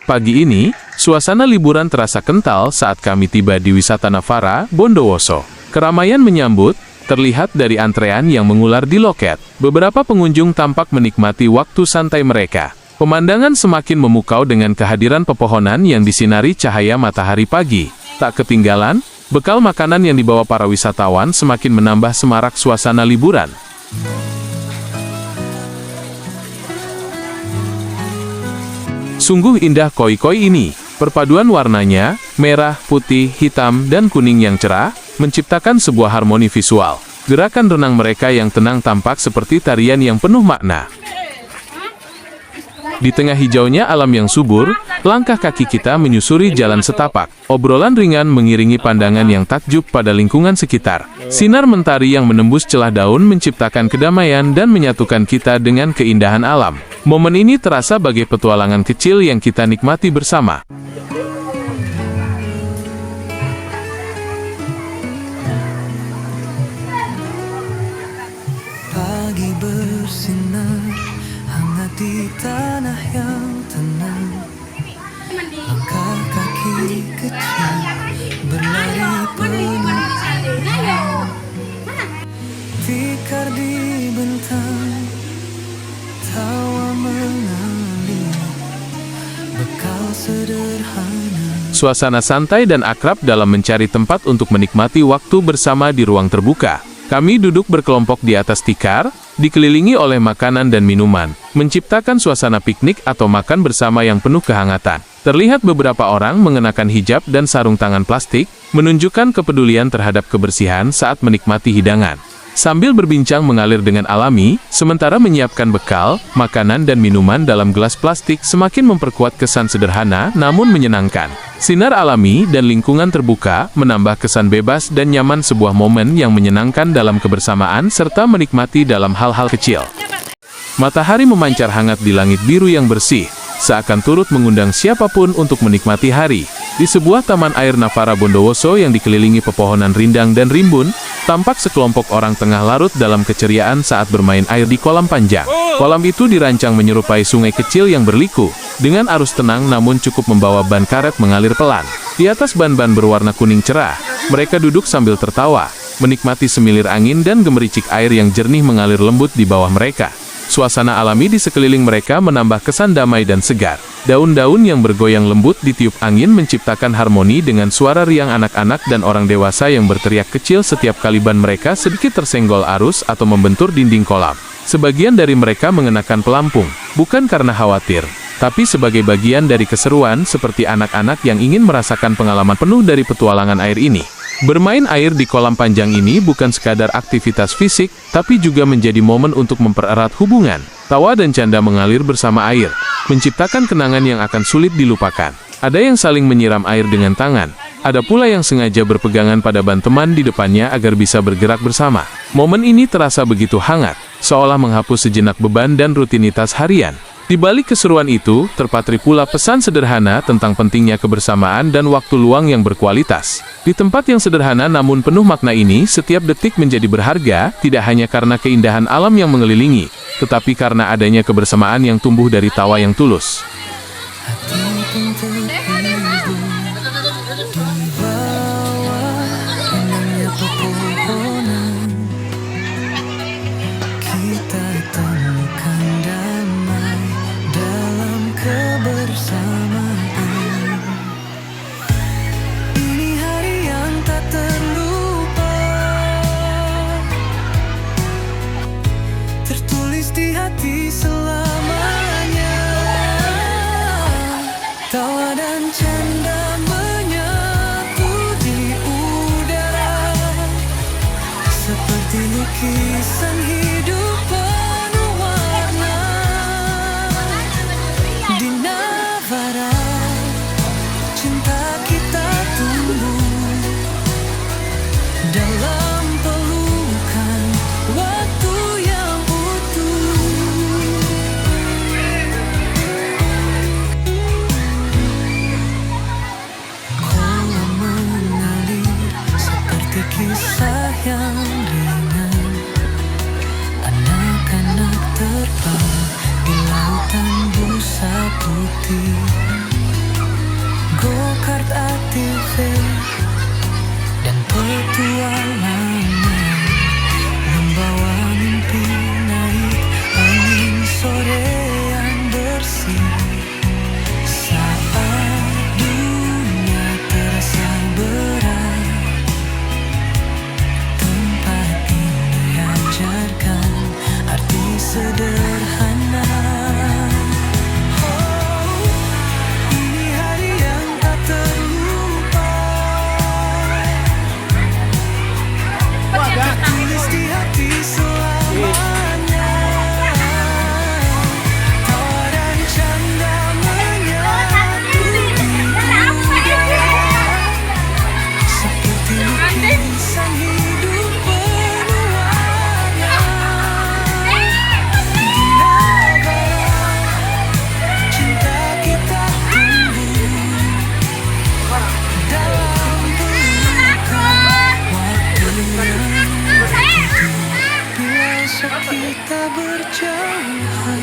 Pagi ini, suasana liburan terasa kental saat kami tiba di wisata Navara, Bondowoso. Keramaian menyambut, terlihat dari antrean yang mengular di loket. Beberapa pengunjung tampak menikmati waktu santai mereka. Pemandangan semakin memukau dengan kehadiran pepohonan yang disinari cahaya matahari pagi. Tak ketinggalan, bekal makanan yang dibawa para wisatawan semakin menambah semarak suasana liburan. Sungguh indah koi-koi ini. Perpaduan warnanya, merah, putih, hitam, dan kuning yang cerah, menciptakan sebuah harmoni visual. Gerakan renang mereka yang tenang tampak seperti tarian yang penuh makna. Di tengah hijaunya alam yang subur, langkah kaki kita menyusuri jalan setapak. Obrolan ringan mengiringi pandangan yang takjub pada lingkungan sekitar. Sinar mentari yang menembus celah daun menciptakan kedamaian dan menyatukan kita dengan keindahan alam. Momen ini terasa bagai petualangan kecil yang kita nikmati bersama. Pagi bersinar hangat di tanah yang tenang. Langkah kaki kecil berlari penuh haru. Tikar dibentang, tawa mengalir, bekal sederhana. Suasana santai dan akrab dalam mencari tempat untuk menikmati waktu bersama di ruang terbuka. Kami duduk berkelompok di atas tikar, dikelilingi oleh makanan dan minuman, menciptakan suasana piknik atau makan bersama yang penuh kehangatan. Terlihat beberapa orang mengenakan hijab dan sarung tangan plastik, menunjukkan kepedulian terhadap kebersihan saat menikmati hidangan. Sambil berbincang mengalir dengan alami, sementara menyiapkan bekal, makanan dan minuman dalam gelas plastik semakin memperkuat kesan sederhana namun menyenangkan. Sinar alami dan lingkungan terbuka menambah kesan bebas dan nyaman sebuah momen yang menyenangkan dalam kebersamaan serta menikmati dalam hal-hal kecil. Matahari memancar hangat di langit biru yang bersih, seakan turut mengundang siapapun untuk menikmati hari. Di sebuah taman air Navara Bondowoso yang dikelilingi pepohonan rindang dan rimbun, tampak sekelompok orang tengah larut dalam keceriaan saat bermain air di kolam panjang. Kolam itu dirancang menyerupai sungai kecil yang berliku, dengan arus tenang namun cukup membawa ban karet mengalir pelan. Di atas ban-ban berwarna kuning cerah, mereka duduk sambil tertawa, menikmati semilir angin dan gemericik air yang jernih mengalir lembut di bawah mereka. Suasana alami di sekeliling mereka menambah kesan damai dan segar. Daun-daun yang bergoyang lembut ditiup angin menciptakan harmoni dengan suara riang anak-anak dan orang dewasa yang berteriak kecil setiap kali ban mereka sedikit tersenggol arus atau membentur dinding kolam. Sebagian dari mereka mengenakan pelampung, bukan karena khawatir, tapi sebagai bagian dari keseruan seperti anak-anak yang ingin merasakan pengalaman penuh dari petualangan air ini. Bermain air di kolam panjang ini bukan sekadar aktivitas fisik, tapi juga menjadi momen untuk mempererat hubungan. Tawa dan canda mengalir bersama air, menciptakan kenangan yang akan sulit dilupakan. Ada yang saling menyiram air dengan tangan, ada pula yang sengaja berpegangan pada ban teman di depannya agar bisa bergerak bersama. Momen ini terasa begitu hangat, seolah menghapus sejenak beban dan rutinitas harian. Di balik keseruan itu, terpatri pula pesan sederhana tentang pentingnya kebersamaan dan waktu luang yang berkualitas. Di tempat yang sederhana namun penuh makna ini, setiap detik menjadi berharga, tidak hanya karena keindahan alam yang mengelilingi, tetapi karena adanya kebersamaan yang tumbuh dari tawa yang tulus. Tertulis di hati selamanya. Tawa dan canda menyatu di udara, seperti lukisan hidup penuh warna. Di Navara, cinta kita tumbuh dalam pelukan waktu yang kisah yang ringan, petualangan, membawa mimpi naik angin sore yang bersih. Saat dunia terasa berat, tempat ini ajarkan arti sederhana. Ini hari yang tak terlupa, tertulis di hati selamanya. Tawa dan canda menyatu di udara, seperti lukisan hidup penuh warna. Di negara cinta kita tumbuh dalam pelukan waktu yang begitu. Bila esok kita berjauhan,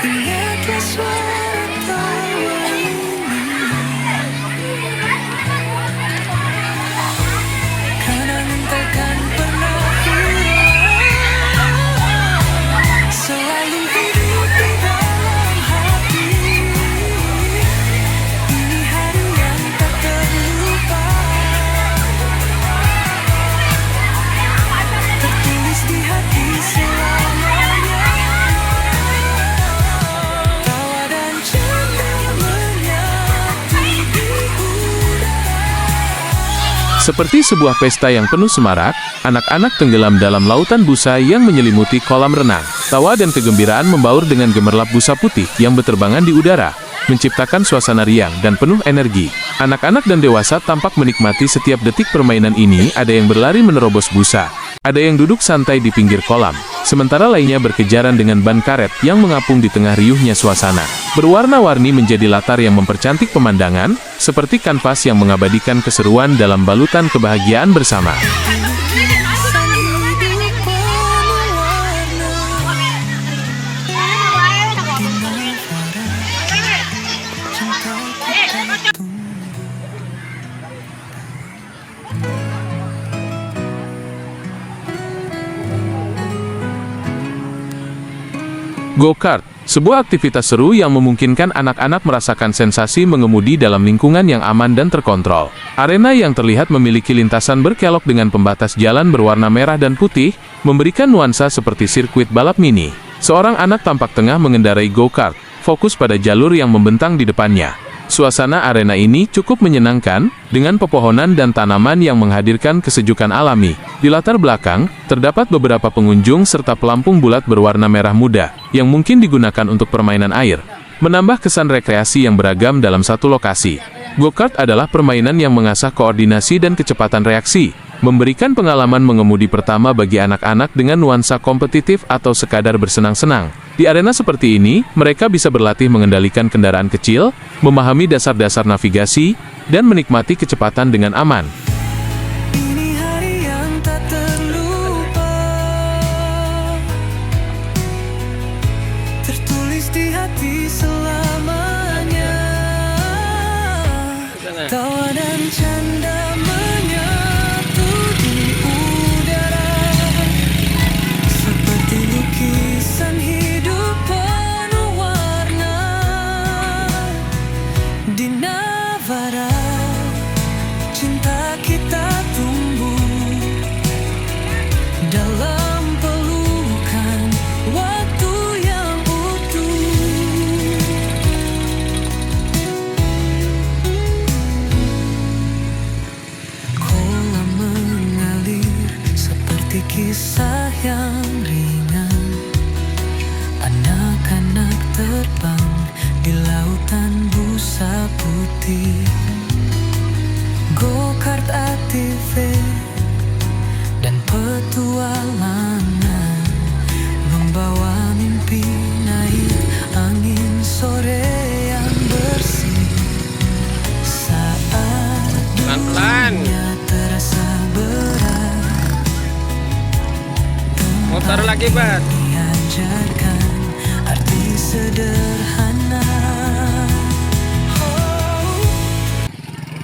ingatlah suara tawa ini, kenangan takkan pernah hilang, selalu hidup di dalam hati. Ini hari yang tak terlupa, tertulis di hati selamanya. Tawa dan canda menyatu di udara. Seperti sebuah pesta yang penuh semarak, anak-anak tenggelam dalam lautan busa yang menyelimuti kolam renang. Tawa dan kegembiraan membaur dengan gemerlap busa putih yang berterbangan di udara, menciptakan suasana riang dan penuh energi. Anak-anak dan dewasa tampak menikmati setiap detik permainan ini. Ada yang berlari menerobos busa, ada yang duduk santai di pinggir kolam, sementara lainnya berkejaran dengan ban karet yang mengapung di tengah riuhnya suasana. Berwarna-warni menjadi latar yang mempercantik pemandangan, seperti kanvas yang mengabadikan keseruan dalam balutan kebahagiaan bersama. Lukisan hidup penuh warna, cinta kita tumbuh. Go-kart, sebuah aktivitas seru yang memungkinkan anak-anak merasakan sensasi mengemudi dalam lingkungan yang aman dan terkontrol. Arena yang terlihat memiliki lintasan berkelok dengan pembatas jalan berwarna merah dan putih, memberikan nuansa seperti sirkuit balap mini. Seorang anak tampak tengah mengendarai go-kart, fokus pada jalur yang membentang di depannya. Suasana arena ini cukup menyenangkan, dengan pepohonan dan tanaman yang menghadirkan kesejukan alami. Di latar belakang, terdapat beberapa pengunjung serta pelampung bulat berwarna merah muda, yang mungkin digunakan untuk permainan air, menambah kesan rekreasi yang beragam dalam satu lokasi. Go-kart adalah permainan yang mengasah koordinasi dan kecepatan reaksi, memberikan pengalaman mengemudi pertama bagi anak-anak dengan nuansa kompetitif atau sekadar bersenang-senang. Di arena seperti ini, mereka bisa berlatih mengendalikan kendaraan kecil, memahami dasar-dasar navigasi, dan menikmati kecepatan dengan aman. Ini hari yang tak terlupa, tertulis di hati selamanya. Tawa dan canda menyatu di udara, seperti lukisan hidup penuh warna. Di Navara cinta kita tumbuh dalam pelukan waktu yang utuh. Kolam mengalir seperti kisah yang ringan. Anak-anak terbang di lautan busa putih. Go-kart ATV dan petualangan, membawa mimpi naik angin sore yang bersih. Saat dunia terasa berat, Motor lagi, Bat. diajarkan arti sederhana.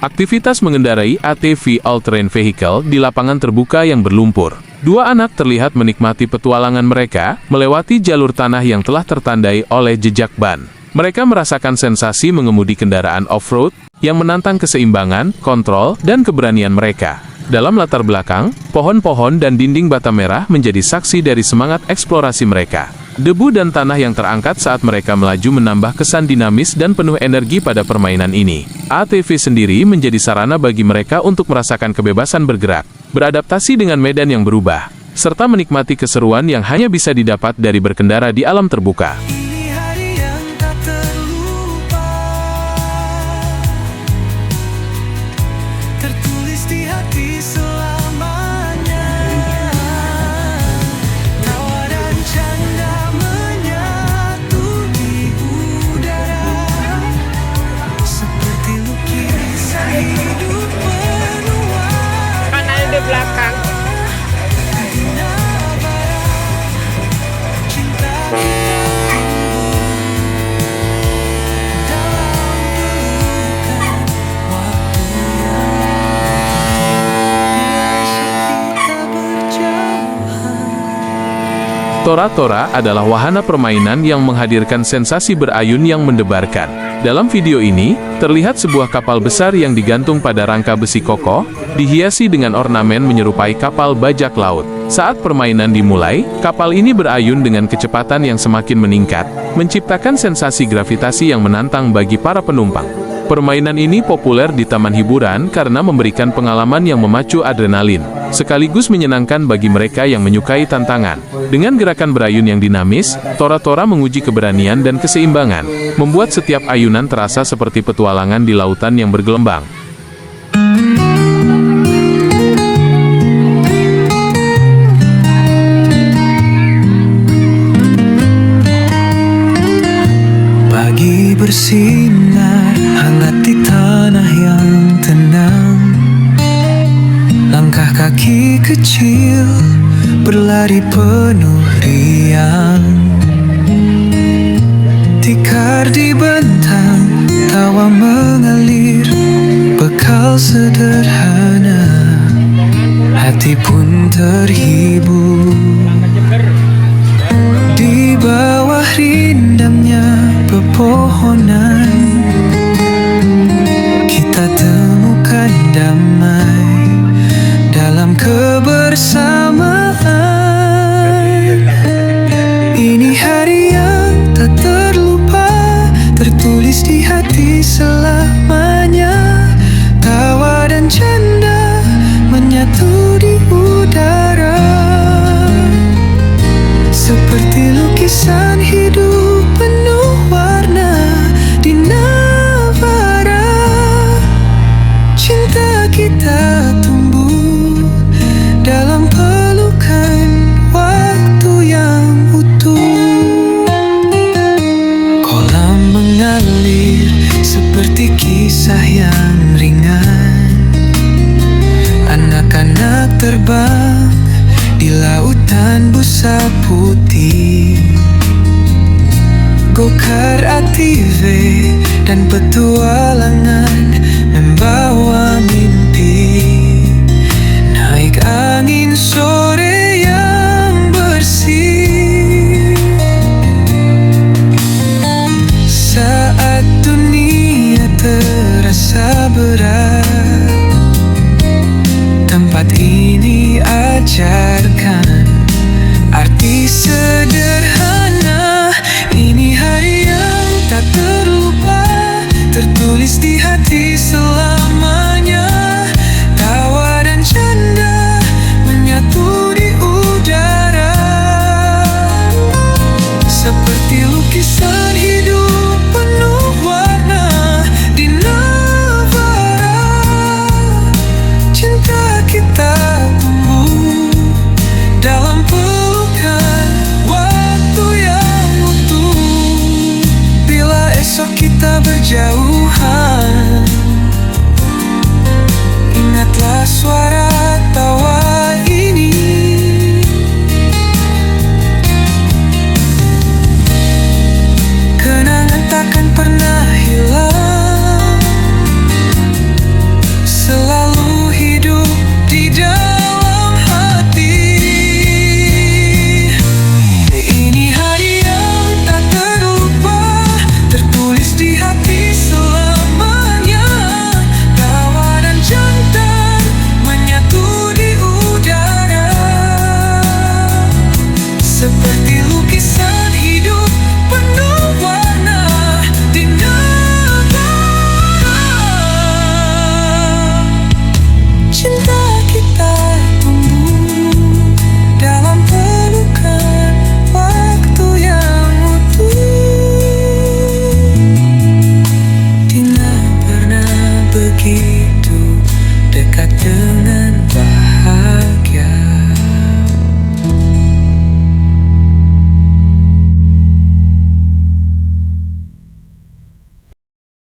Aktivitas mengendarai ATV all-terrain vehicle di lapangan terbuka yang berlumpur. Dua anak terlihat menikmati petualangan mereka melewati jalur tanah yang telah tertandai oleh jejak ban. Mereka merasakan sensasi mengemudi kendaraan off-road yang menantang keseimbangan, kontrol, dan keberanian mereka. Dalam latar belakang, pohon-pohon dan dinding bata merah menjadi saksi dari semangat eksplorasi mereka. Debu dan tanah yang terangkat saat mereka melaju menambah kesan dinamis dan penuh energi pada permainan ini. ATV sendiri menjadi sarana bagi mereka untuk merasakan kebebasan bergerak, beradaptasi dengan medan yang berubah, serta menikmati keseruan yang hanya bisa didapat dari berkendara di alam terbuka. Ini hari yang tak terlupa, tertulis di hati selamanya. Tawa dan canda menyatu di udara, seperti lukisan hidup penuh warna. Kan ada di belakang. Cinta kita tumbuh dalam pelukan waktu yang biasa kita berjauhan. Tora-tora adalah wahana permainan yang menghadirkan sensasi berayun yang mendebarkan. Dalam video ini, terlihat sebuah kapal besar yang digantung pada rangka besi kokoh, dihiasi dengan ornamen menyerupai kapal bajak laut. Saat permainan dimulai, kapal ini berayun dengan kecepatan yang semakin meningkat, menciptakan sensasi gravitasi yang menantang bagi para penumpang. Permainan ini populer di taman hiburan karena memberikan pengalaman yang memacu adrenalin, sekaligus menyenangkan bagi mereka yang menyukai tantangan. Dengan gerakan berayun yang dinamis, tora-tora menguji keberanian dan keseimbangan, membuat setiap ayunan terasa seperti petualangan di lautan yang bergelombang. Pagi bersinar hangat di tanah yang tenang. Langkah kaki kecil berlari penuh riang. Tikar dibentang, tawa mengalir, bekal sederhana, hati pun terhibur. Di bawah rindamnya pepohonan, kita temukan damai dalam kebersamaan. Ini hari yang tak terlupa, tertulis di hati selamanya. Tawa dan canda menyatu di udara, seperti lukisan hidup penuh warna di navara. Cinta kita tumbuh dalam pelukan waktu yang utuh. Kolam mengalir seperti kisah yang ringan. Anak-anak terbang di lautan busa putih. Go-kart, ATV, dan petualangan membawa mimpi. Naik angin sore yang bersih. Saat dunia terasa berat, tempat ini ajarkan arti sederhana. Ini hari yang tak terlupa, tertulis di hati selamanya. Tawa dan canda menyatu di udara, seperti lukisan hidup penuh warna di navara. Cinta kita tumbuh dalam pelukan waktu yang utuh. Bila esok kita berjauhan, ingatlah suara